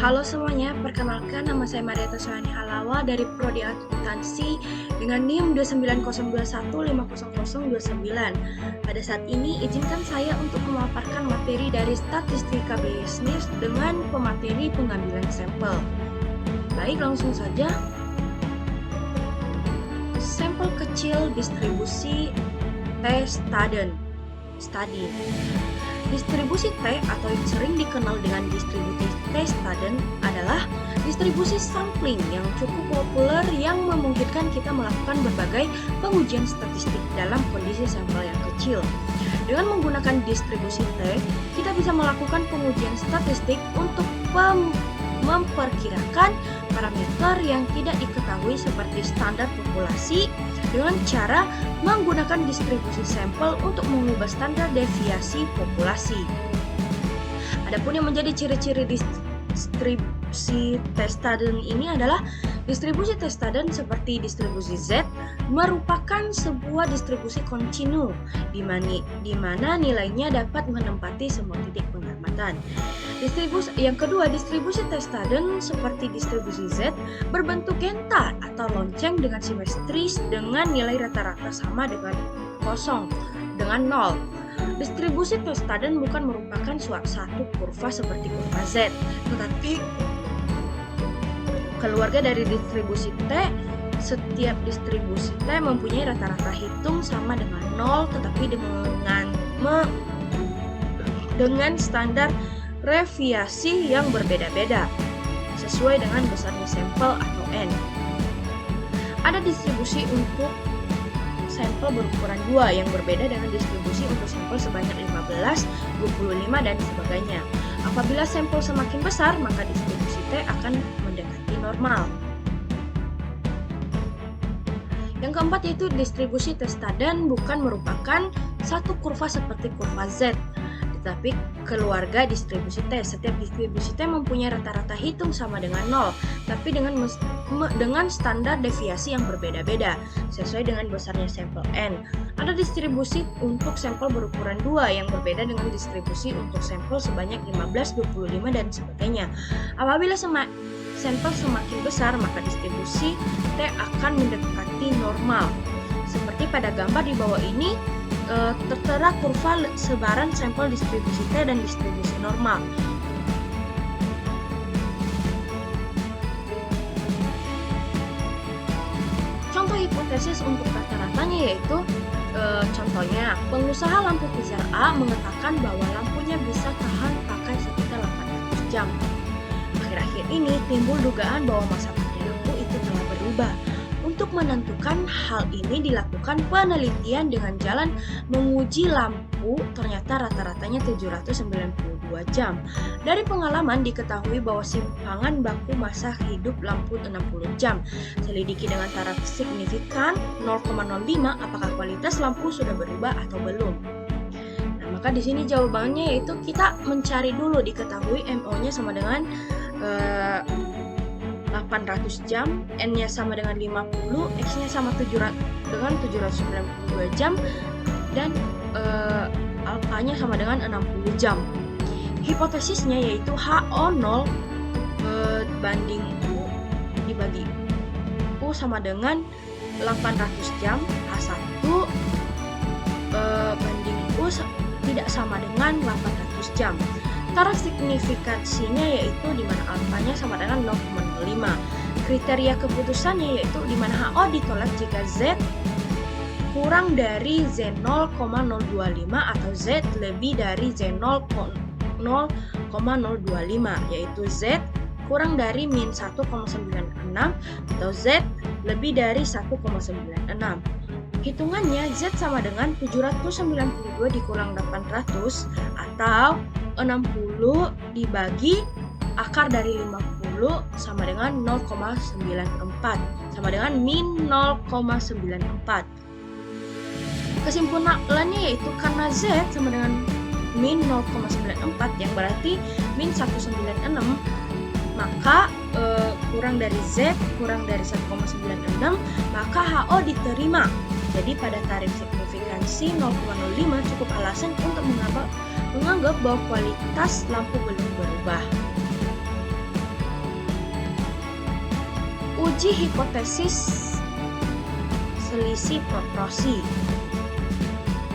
Halo semuanya, perkenalkan nama saya Marieta Sohani Halawa dari Prodi Akuntansi dengan NIM 29021500029. Pada saat ini, izinkan saya untuk memaparkan materi dari Statistika Bisnis dengan pemateri pengambilan sampel. Baik, langsung saja. Sampel kecil distribusi T study. Distribusi T atau yang sering dikenal dengan distribusi T-student adalah distribusi sampling yang cukup populer yang memungkinkan kita melakukan berbagai pengujian statistik dalam kondisi sampel yang kecil. Dengan menggunakan distribusi T, kita bisa melakukan pengujian statistik untuk memperkirakan parameter yang tidak diketahui seperti standar populasi dengan cara menggunakan distribusi sampel untuk mengubah standar deviasi populasi. Adapun yang menjadi ciri-ciri distribusi T-student ini adalah distribusi T-student seperti distribusi Z merupakan sebuah distribusi kontinu di mana nilainya dapat menempati semua titik pengamatan. Yang kedua, distribusi T-student seperti distribusi Z berbentuk genta atau lonceng dengan simetris dengan nilai rata-rata sama dengan 0 dengan 0. Distribusi T-student bukan merupakan satu kurva seperti kurva Z, tetapi keluarga dari distribusi T. Setiap distribusi T mempunyai rata-rata hitung sama dengan 0, tetapi dengan standar deviasi yang berbeda-beda sesuai dengan besarnya sampel atau N. Ada distribusi untuk sampel berukuran 2 yang berbeda dengan distribusi untuk sampel sebanyak 15, 25, dan sebagainya. Apabila sampel semakin besar, maka distribusi T akan mendekati normal. Yang keempat yaitu distribusi T-student bukan merupakan satu kurva seperti kurva Z, tetapi keluarga distribusi T. Setiap distribusi T mempunyai rata-rata hitung sama dengan 0, tapi dengan standar deviasi yang berbeda-beda sesuai dengan besarnya sampel N. Ada distribusi untuk sampel berukuran 2 yang berbeda dengan distribusi untuk sampel sebanyak 15, 25, dan sebagainya. Apabila sampel semakin besar, maka distribusi T akan mendekati normal. Seperti pada gambar di bawah ini, tertera kurva sebaran sampel distribusi T dan distribusi normal. Contoh hipotesis untuk rata-ratanya yaitu contohnya, pengusaha lampu PCR A mengatakan bahwa lampunya bisa tahan pakai sekitar 800 jam. Akhir-akhir ini timbul dugaan bahwa masa pakai lampu itu telah berubah. Untuk menentukan hal ini dilakukan penelitian dengan jalan menguji lampu, ternyata rata-ratanya 792 jam. Dari pengalaman diketahui bahwa simpangan baku masa hidup lampu 60 jam. Selidiki dengan taraf signifikan 0,05 apakah kualitas lampu sudah berubah atau belum. Nah, maka di sini jawabannya yaitu kita mencari dulu, diketahui MO-nya sama dengan 800 jam, N-nya sama dengan 50, X-nya sama dengan 792 jam, dan alpha-nya sama dengan 60 jam. Hipotesisnya yaitu HO0 banding U dibagi U sama dengan 800 jam, H1 banding U tidak sama dengan 800 jam. Taraf signifikansinya yaitu di mana alfanya sama dengan 0,05. Kriteria keputusannya yaitu di mana HO ditolak jika Z kurang dari Z0,025 atau Z lebih dari Z0,025, yaitu Z kurang dari min 1,96 atau Z lebih dari 1,96. Hitungannya Z sama dengan 792 dikurang 800 atau 60 dibagi akar dari 50 sama dengan 0,94 sama dengan min 0,94. Kesimpulannya yaitu karena Z sama dengan min 0,94 yang berarti min 196, maka kurang dari Z kurang dari 1,96, maka HO diterima. Jadi pada tarif signifikansi 0,05 cukup alasan untuk menganggap bahwa kualitas lampu belum berubah. Menguji hipotesis selisih proporsi.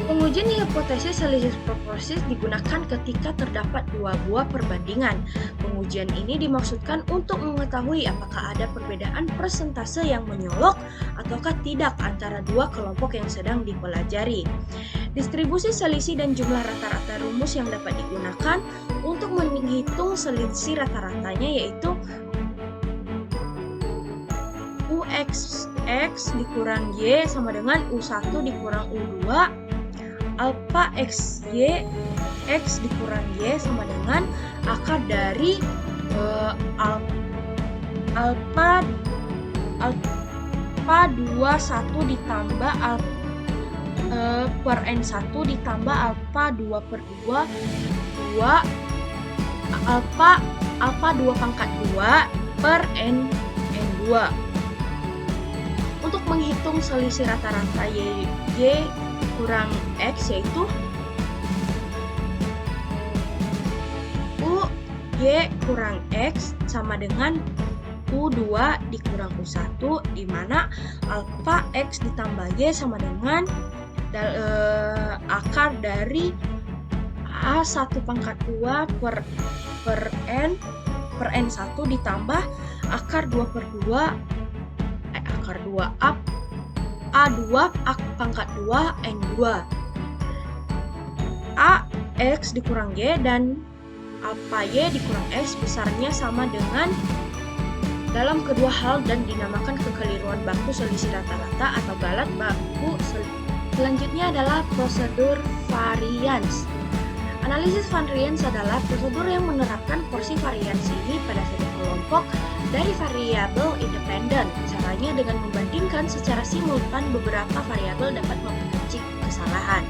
Pengujian hipotesis selisih proporsi digunakan ketika terdapat dua buah perbandingan. Pengujian ini dimaksudkan untuk mengetahui apakah ada perbedaan persentase yang menyolok ataukah tidak antara dua kelompok yang sedang dipelajari. Distribusi selisih dan jumlah rata-rata rumus yang dapat digunakan untuk menghitung selisih rata-ratanya yaitu UX dikurang Y sama dengan U1 dikurang U2, alpha XY X dikurang Y sama dengan akar dari alpha 21 ditambah per N1 ditambah alpha 2 per 2 alpha 2 pangkat 2 per N2. Untuk menghitung selisih rata-rata Y kurang X yaitu U Y kurang X sama dengan U2 dikurang U1, di mana alpha X ditambah Y sama dengan akar dari A1 pangkat 2 per N1 ditambah akar 2 per 2 akar 2 A2 pangkat 2 N2. A X dikurang Y dan alpha Y dikurang X besarnya sama dengan dalam kedua hal dan dinamakan kekeliruan baku selisih rata-rata atau galat baku. Selanjutnya adalah prosedur varians. Analisis varians adalah prosedur yang menerapkan porsi variansi ini pada satu kelompok dari variabel independen. Caranya dengan membandingkan secara simultan beberapa variabel dapat memperkecil kesalahan.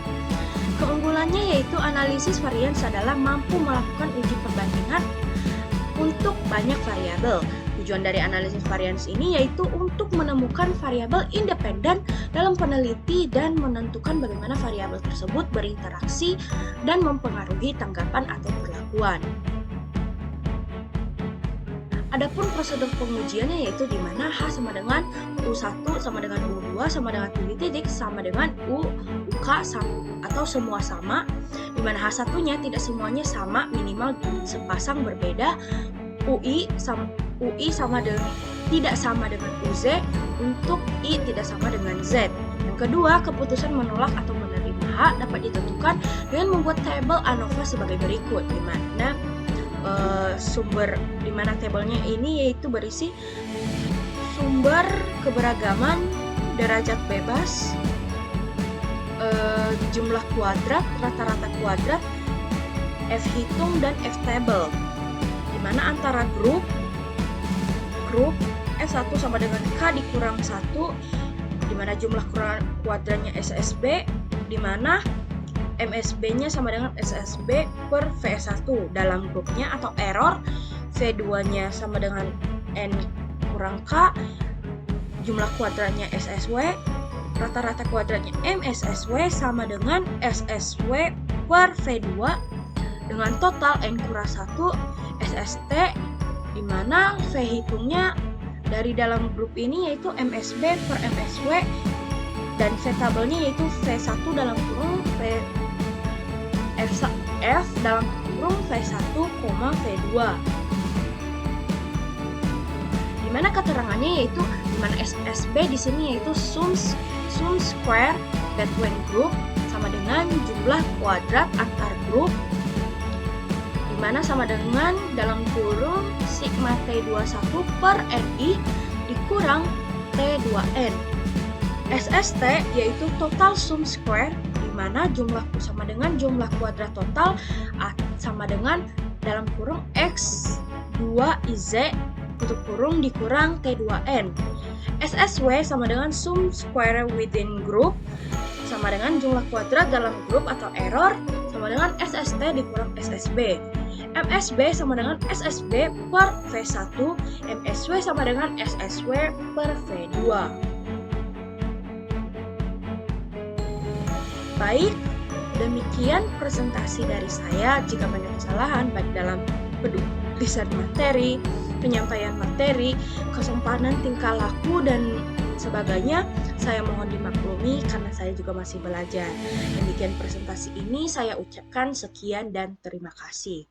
Keunggulannya yaitu analisis varians adalah mampu melakukan uji perbandingan untuk banyak variabel. Tujuan dari analisis varians ini yaitu untuk menemukan variabel independen dalam peneliti dan menentukan bagaimana variabel tersebut berinteraksi dan mempengaruhi tanggapan atau perlakuan. Adapun prosedur pengujiannya yaitu di mana H sama dengan U1 sama dengan U2 sama dengan titik sama dengan UK atau semua sama, di mana H1-nya tidak semuanya sama, minimal sepasang berbeda. UI sama dengan tidak sama dengan UZ, untuk I tidak sama dengan Z. Yang kedua, keputusan menolak atau menerima H dapat ditentukan dengan membuat tabel ANOVA sebagai berikut, di mana tabelnya ini yaitu berisi sumber keberagaman, derajat bebas, jumlah kuadrat, rata-rata kuadrat, F hitung dan F table, di mana antara grup F1 sama dengan K dikurang 1, di mana jumlah kuadratnya SSB, di mana MSB-nya sama dengan SSB per V1 dalam grupnya, atau error V2-nya sama dengan N kurang K, jumlah kuadratnya SSW, rata-rata kuadratnya MSSW sama dengan SSW per V2 dengan total N kurang 1 SST, di mana V hitungnya dari dalam grup ini yaitu MSB per MSW dan V tabelnya yaitu V1 dalam kurung F dalam kurung V1, V2. Di mana keterangannya yaitu di mana SSB di sini yaitu sum square between group sama dengan jumlah kuadrat antar grup, di mana sama dengan dalam kurung sigma T21 per NI dikurang T2N. SST yaitu total sum square, di mana jumlah sama dengan jumlah kuadrat total sama dengan dalam kurung X2IZ tutup kurung dikurang T2N. SSW sama dengan sum square within group sama dengan jumlah kuadrat dalam grup atau error sama dengan SST dikurang SSB. MSB sama dengan SSB per V1, MSW sama dengan SSW per V2. Baik, demikian presentasi dari saya. Jika banyak kesalahan baik dalam penulisan materi penyampaian materi, kesompanan tingkah laku, dan sebagainya, saya mohon dimaklumi karena saya juga masih belajar. Demikian presentasi ini saya ucapkan sekian dan terima kasih.